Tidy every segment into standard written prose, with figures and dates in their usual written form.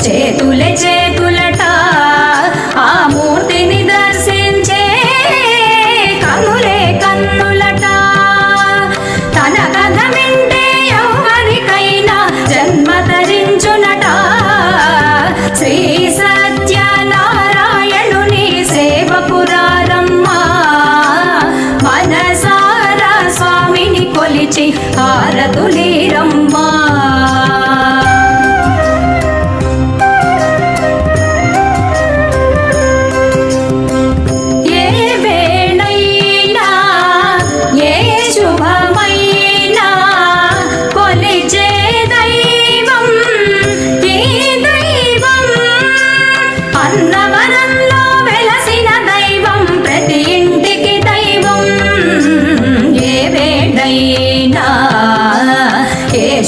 చేతులే చేతులట ఆ మూర్తిని దర్శించే కనులే కన్నులట తన కథ వింటే ఎవరికైనా జన్మ ధరించునట శ్రీ సత్యనారాయణుని సేవకురారమ్మా మనసారా స్వామిని కొలిచి హారతులీరమ్మా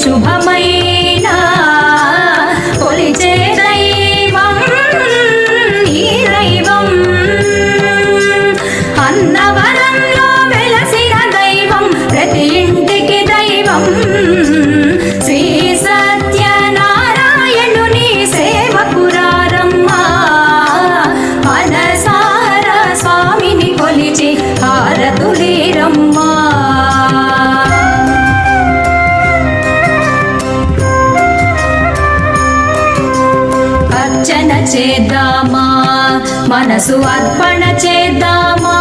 శుభమైనా కొలిచే దైవం ఈ దైవం అన్నవరంలో వెలసిన దైవం ప్రతి ఇంటికి దైవం శ్రీ సత్యనారాయణుని సేవకురారమ్మా మనసారా స్వామిని కొలిచి హారతులీరమ్మా అర్చన చేద్దామా మనసు అర్పణ చేద్దామా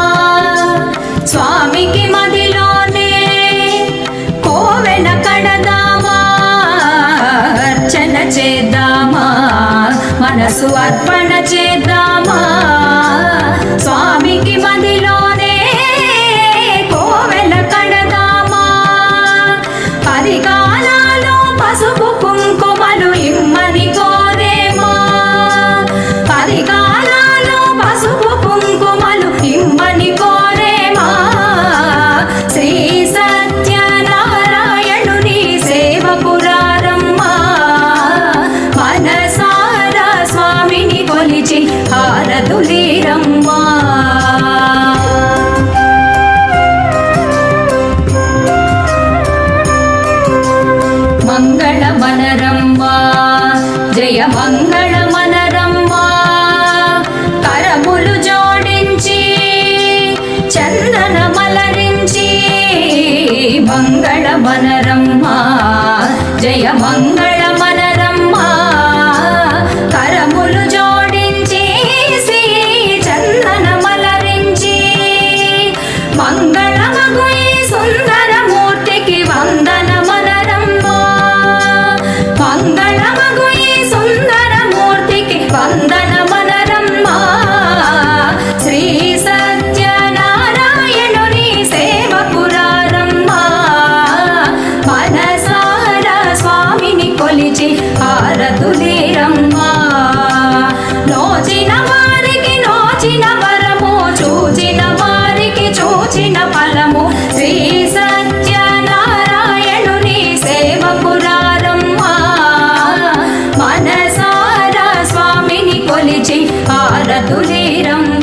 స్వామికి మదిలోనే కోవెల కడదామా అర్చన చేద్దామా మనసు అర్పణ చేద్దామా స్వామికి మదిలోనే కోవెల కడదామా పరిగాలలో పసుపు కుంకుమలు ఇమ్మని పరిగాలలో పసుపు కుంకుమలు ఇమ్మని కోరేమా శ్రీ సత్యనారాయణుని సేవకురారమ్మా మనసారా స్వామిని కొలిచి హారతులీరమ్మా మంగళ మనరమ్మా జయ మంగళ మనరమ్మా కరములు జోడించి చందన మలరించి మంగళ మనరమ్మా జయ మంగళ మనరమ్మా కరములు జోడించి శ్రీ చందన మలరించి మంగళమగు ఈ సుందర మూర్తికి వందన మనరమ్మా మంగళమగు ఈ సుందర మూర్తికి వందన మనరమ్మా శ్రీ సత్యనారాయణుని సేవకురారమ్మా మనసారా స్వామిని కొలిచి హారతులీరమ్మా నోచిన వారికి నోచిన వరము చూచిన వారికి చూచిన ఫలము శ్రీ సత్యనారాయణుని సేవకురారమ్మా మనసారా స్వామిని కొలిచి హారతులీరమ్మా